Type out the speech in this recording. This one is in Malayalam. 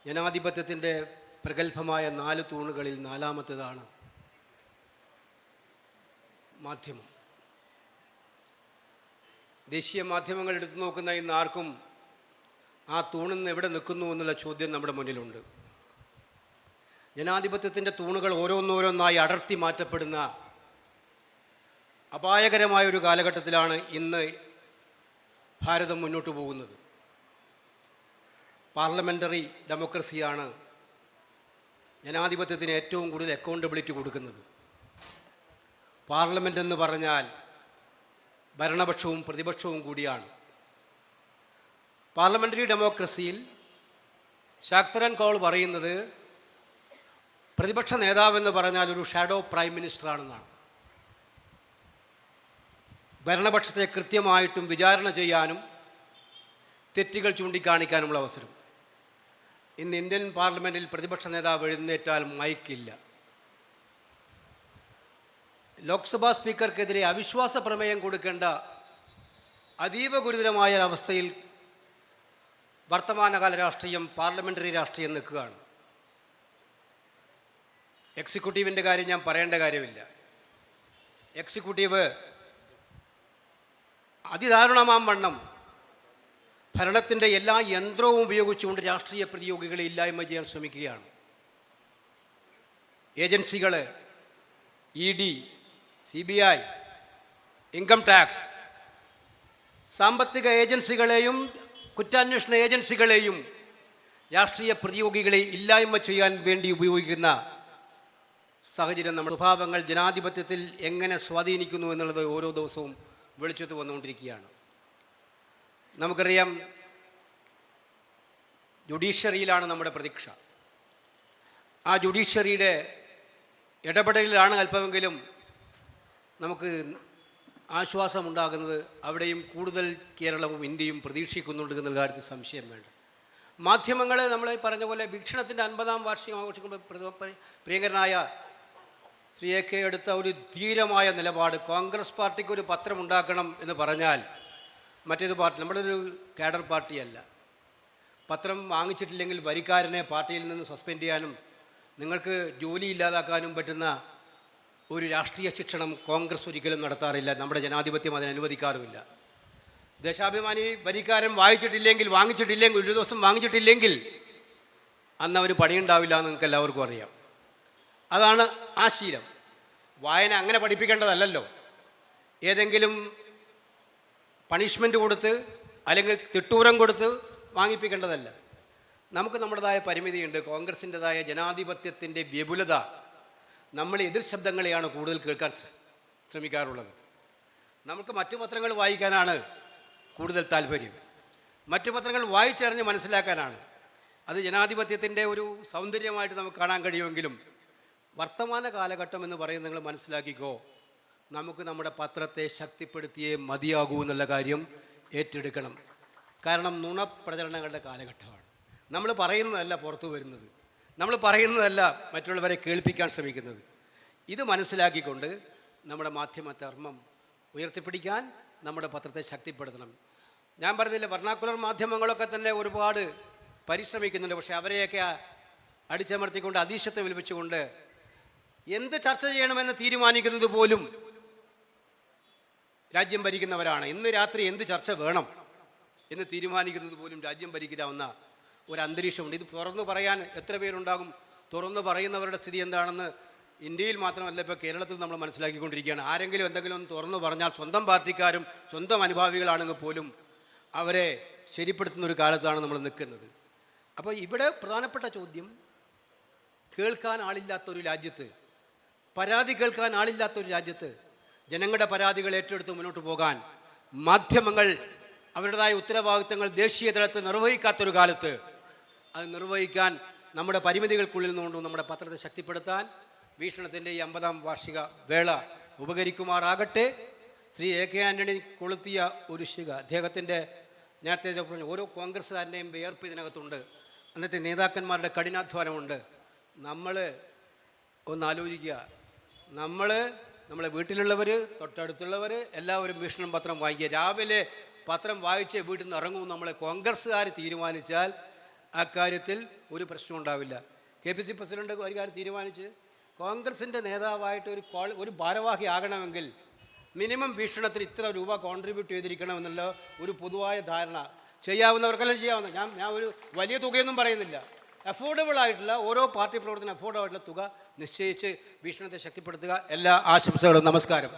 ജനാധിപത്യത്തിൻ്റെ പ്രഗത്ഭമായ 4 തൂണുകളിൽ നാലാമത്തേതാണ് മാധ്യമം. ദേശീയ മാധ്യമങ്ങൾ എടുത്തു നോക്കുന്ന ഇന്ന് ആർക്കും ആ തൂണിൽ നിന്ന് എവിടെ നിൽക്കുന്നു എന്നുള്ള ചോദ്യം നമ്മുടെ മുന്നിലുണ്ട്. ജനാധിപത്യത്തിൻ്റെ തൂണുകൾ ഓരോന്നോരോന്നായി അടർത്തി മാറ്റപ്പെടുന്ന അപായകരമായൊരു കാലഘട്ടത്തിലാണ് ഇന്ന് ഭാരതം മുന്നോട്ട് പോകുന്നത്. പാർലമെൻ്ററി ഡെമോക്രസിയാണ് ജനാധിപത്യത്തിന് ഏറ്റവും കൂടുതൽ അക്കൗണ്ടബിലിറ്റി കൊടുക്കുന്നത്. പാർലമെൻ്റ് എന്ന് പറഞ്ഞാൽ ഭരണപക്ഷവും പ്രതിപക്ഷവും കൂടിയാണ്. പാർലമെൻ്ററി ഡെമോക്രസിയിൽ ശാക്തരൻ കൗൾ പറയുന്നത് പ്രതിപക്ഷ നേതാവെന്ന് പറഞ്ഞാൽ ഒരു ഷാഡോ പ്രൈം മിനിസ്റ്ററാണെന്നാണ്. ഭരണപക്ഷത്തെ കൃത്യമായിട്ടും വിചാരണ ചെയ്യാനും തെറ്റുകൾ ചൂണ്ടിക്കാണിക്കാനുമുള്ള അവസരം. ഇന്ന് ഇന്ത്യൻ പാർലമെൻറ്റിൽ പ്രതിപക്ഷ നേതാവ് എഴുന്നേറ്റാൽ മൈക്കില്ല. ലോക്സഭാ സ്പീക്കർക്കെതിരെ അവിശ്വാസ പ്രമേയം കൊടുക്കേണ്ട അതീവ ഗുരുതരമായ അവസ്ഥയിൽ വർത്തമാനകാല രാഷ്ട്രീയം, പാർലമെൻ്ററി രാഷ്ട്രീയം നിൽക്കുകയാണ്. എക്സിക്യൂട്ടീവിൻ്റെ കാര്യം ഞാൻ പറയേണ്ട കാര്യമില്ല. എക്സിക്യൂട്ടീവ് അതിദാരുണമാം വണ്ണം ഭരണത്തിൻ്റെ എല്ലാ യന്ത്രവും ഉപയോഗിച്ചുകൊണ്ട് രാഷ്ട്രീയ പ്രതിയോഗികളെ ഇല്ലായ്മ ചെയ്യാൻ ശ്രമിക്കുകയാണ്. ഏജൻസികൾ, ED, CBI, ഇൻകം ടാക്സ്, സാമ്പത്തിക ഏജൻസികളെയും കുറ്റാന്വേഷണ ഏജൻസികളെയും രാഷ്ട്രീയ പ്രതിയോഗികളെ ഇല്ലായ്മ ചെയ്യാൻ വേണ്ടി ഉപയോഗിക്കുന്ന സാഹചര്യം നമ്മുടെ സ്വഭാവങ്ങൾ ജനാധിപത്യത്തിൽ എങ്ങനെ സ്വാധീനിക്കുന്നു എന്നുള്ളത് ഓരോ ദിവസവും വെളിച്ചത്ത് വന്നുകൊണ്ടിരിക്കുകയാണ്. നമുക്കറിയാം, ജുഡീഷ്യറിയിലാണ് നമ്മുടെ പ്രതീക്ഷ. ആ ജുഡീഷ്യറിയുടെ ഇടപെടലിലാണ് അല്പമെങ്കിലും നമുക്ക് ആശ്വാസമുണ്ടാകുന്നത്. അവിടെയും കൂടുതൽ കേരളവും ഇന്ത്യയും പ്രതീക്ഷിക്കുന്നുണ്ട് എന്നുള്ള കാര്യത്തിൽ സംശയം വേണ്ട. മാധ്യമങ്ങൾ നമ്മൾ പറഞ്ഞ പോലെ വീക്ഷണത്തിൻ്റെ 50-ാം വാർഷികം ആഘോഷിക്കുമ്പോൾ പ്രിയങ്കരനായ ശ്രീ AK എടുത്ത ഒരു ധീരമായ നിലപാട്, കോൺഗ്രസ് പാർട്ടിക്ക് ഒരു പത്രമുണ്ടാക്കണം എന്ന് പറഞ്ഞാൽ മറ്റേത് പാർട്ടി, നമ്മളൊരു കാഡർ പാർട്ടിയല്ല. പത്രം വാങ്ങിച്ചിട്ടില്ലെങ്കിൽ വരിക്കാരനെ പാർട്ടിയിൽ നിന്ന് സസ്പെൻഡ് ചെയ്യാനും നിങ്ങൾക്ക് ജോലി ഇല്ലാതാക്കാനും പറ്റുന്ന ഒരു രാഷ്ട്രീയ ശിക്ഷണം കോൺഗ്രസ് ഒരിക്കലും നടത്താറില്ല. നമ്മുടെ ജനാധിപത്യം അതിന് അനുവദിക്കാറുമില്ല. ദേശാഭിമാനി വരിക്കാരൻ വാങ്ങിച്ചിട്ടില്ലെങ്കിൽ ഒരു ദിവസം വാങ്ങിച്ചിട്ടില്ലെങ്കിൽ അന്ന് അവർ പണിയുണ്ടാവില്ല എന്ന് നിങ്ങൾക്ക് എല്ലാവർക്കും അറിയാം. അതാണ് ആ ശീലം. വായന അങ്ങനെ പഠിപ്പിക്കേണ്ടതല്ലല്ലോ. ഏതെങ്കിലും പണിഷ്മെൻ്റ് കൊടുത്ത് അല്ലെങ്കിൽ തിട്ടൂരം കൊടുത്ത് വാങ്ങിപ്പിക്കേണ്ടതല്ല. നമുക്ക് നമ്മുടേതായ പരിമിതിയുണ്ട്. കോൺഗ്രസിൻ്റെതായ ജനാധിപത്യത്തിൻ്റെ വിപുലത, നമ്മൾ എതിർ ശബ്ദങ്ങളെയാണ് കൂടുതൽ കേൾക്കാൻ ശ്രമിക്കാറുള്ളത്. നമുക്ക് മറ്റു പത്രങ്ങൾ വായിക്കാനാണ് കൂടുതൽ താല്പര്യം. മറ്റു പത്രങ്ങൾ വായിച്ചറിഞ്ഞ് മനസ്സിലാക്കാനാണ്. അത് ജനാധിപത്യത്തിൻ്റെ ഒരു സൗന്ദര്യമായിട്ട് നമുക്ക് കാണാൻ കഴിയുമെങ്കിലും വർത്തമാന കാലഘട്ടം എന്ന് പറയുന്നത് നിങ്ങൾ മനസ്സിലാക്കിക്കോ, നമുക്ക് നമ്മുടെ പത്രത്തെ ശക്തിപ്പെടുത്തിയേ മതിയാകൂ എന്നുള്ള കാര്യം ഏറ്റെടുക്കണം. കാരണം നുണപ്രചരണങ്ങളുടെ കാലഘട്ടമാണ്. നമ്മൾ പറയുന്നതല്ല പുറത്തു വരുന്നത്, നമ്മൾ പറയുന്നതല്ല മറ്റുള്ളവരെ കേൾപ്പിക്കാൻ ശ്രമിക്കുന്നത്. ഇത് മനസ്സിലാക്കിക്കൊണ്ട് നമ്മുടെ മാധ്യമധർമ്മം ഉയർത്തിപ്പിടിക്കാൻ നമ്മുടെ പത്രത്തെ ശക്തിപ്പെടുത്തണം. ഞാൻ പറഞ്ഞില്ല, വെർണാക്കുലർ മാധ്യമങ്ങളൊക്കെ തന്നെ ഒരുപാട് പരിശ്രമിക്കുന്നുണ്ട്. പക്ഷേ അവരെയൊക്കെ അടിച്ചമർത്തിക്കൊണ്ട് അതീശത്തെ വിൽപ്പിച്ചുകൊണ്ട് എന്ത് ചർച്ച ചെയ്യണമെന്ന് തീരുമാനിക്കുന്നത് പോലും രാജ്യം ഭരിക്കുന്നവരാണ്. ഇന്ന് രാത്രി എന്ത് ചർച്ച വേണം എന്ന് തീരുമാനിക്കുന്നത് പോലും രാജ്യം ഭരിക്കാവുന്ന ഒരു അന്തരീക്ഷമുണ്ട്. ഇത് തുറന്നു പറയാൻ എത്ര പേരുണ്ടാകും? തുറന്നു പറയുന്നവരുടെ സ്ഥിതി എന്താണെന്ന് ഇന്ത്യയിൽ മാത്രമല്ല, ഇപ്പോൾ കേരളത്തിൽ നമ്മൾ മനസ്സിലാക്കിക്കൊണ്ടിരിക്കുകയാണ്. ആരെങ്കിലും എന്തെങ്കിലും ഒന്ന് തുറന്നു പറഞ്ഞാൽ സ്വന്തം പാർട്ടിക്കാരും സ്വന്തം അനുഭാവികളാണെങ്കിൽ പോലും അവരെ ശരിപ്പെടുത്തുന്ന ഒരു കാലത്താണ് നമ്മൾ നിൽക്കുന്നത്. അപ്പോൾ ഇവിടെ പ്രധാനപ്പെട്ട ചോദ്യം, കേൾക്കാൻ ആളില്ലാത്തൊരു രാജ്യത്ത്, പരാതി കേൾക്കാൻ ആളില്ലാത്തൊരു രാജ്യത്ത് ജനങ്ങളുടെ പരാതികൾ ഏറ്റെടുത്ത് മുന്നോട്ട് പോകാൻ മാധ്യമങ്ങൾ അവരുടേതായ ഉത്തരവാദിത്തങ്ങൾ ദേശീയ തലത്തിൽ നിർവഹിക്കാത്തൊരു കാലത്ത് അത് നിർവഹിക്കാൻ നമ്മുടെ പരിമിതികൾക്കുള്ളിൽ നിന്നുകൊണ്ട് നമ്മുടെ പത്രത്തെ ശക്തിപ്പെടുത്താൻ വീക്ഷണത്തിൻ്റെ ഈ 50-ാം വാർഷിക വേള ഉപകരിക്കുമാറാകട്ടെ. ശ്രീ AK ആൻ്റണി കൊളുത്തിയ ഒരു ശിഖ, അദ്ദേഹത്തിൻ്റെ നേരത്തെ ഓരോ കോൺഗ്രസ്സുകാരൻ്റെയും വിയർപ്പ് ഇതിനകത്തുണ്ട്, അന്നത്തെ നേതാക്കന്മാരുടെ കഠിനാധ്വാനമുണ്ട്. നമ്മൾ ഒന്നാലോചിക്കുക, നമ്മളെ വീട്ടിലുള്ളവർ, തൊട്ടടുത്തുള്ളവർ എല്ലാവരും വീക്ഷണം പത്രം വായിക്കുക. രാവിലെ പത്രം വായിച്ച് വീട്ടിൽ നിന്ന് ഇറങ്ങും നമ്മളെ കോൺഗ്രസ്സുകാർ തീരുമാനിച്ചാൽ അക്കാര്യത്തിൽ ഒരു പ്രശ്നം ഉണ്ടാവില്ല. KPC പ്രസിഡന്റ് ഒരു കാര്യം തീരുമാനിച്ച് കോൺഗ്രസിൻ്റെ നേതാവായിട്ട് ഒരു ഭാരവാഹി ആകണമെങ്കിൽ മിനിമം വീക്ഷണത്തിന് ഇത്ര രൂപ കോൺട്രിബ്യൂട്ട് ചെയ്തിരിക്കണമെന്നുള്ള ഒരു പൊതുവായ ധാരണ ചെയ്യാവുന്നവർക്കെല്ലാം ചെയ്യാവുന്ന. ഞാൻ ഒരു വലിയ തുകയൊന്നും പറയുന്നില്ല. അഫോർഡബിൾ ആയിട്ടുള്ള ഓരോ പാർട്ടി പ്രവർത്തനം അഫോർഡബിൾ ആയിട്ടുള്ള തുക നിശ്ചയിച്ച് വീക്ഷണത്തെ ശക്തിപ്പെടുത്തുക. എല്ലാ ആശംസകളും. നമസ്കാരം.